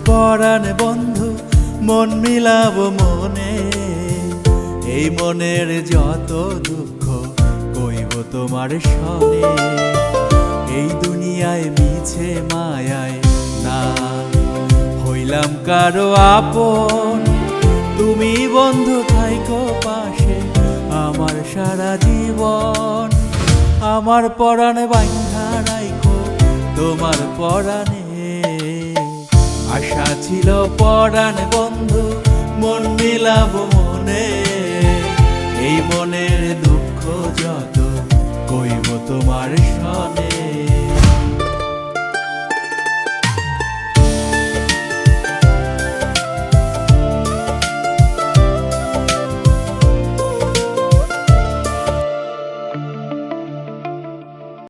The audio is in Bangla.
পরাণ বন্ধু মন মিলাবো মনে, এই মনের যত দুঃখ কইব তোমার সনে। এই দুনিয়ায় মিছে মায়ায় না হইলাম কারো আপন, তুমি বন্ধু থাইকো পাশে আমার সারা জীবন। আমার পরাণ বাইন্ধা রাইখো তোমার পরাণে, আশা ছিল পরাণ বন্ধু মন মিলাবো মনে, এই মনের দুঃখ যত কইব তোমার সনে।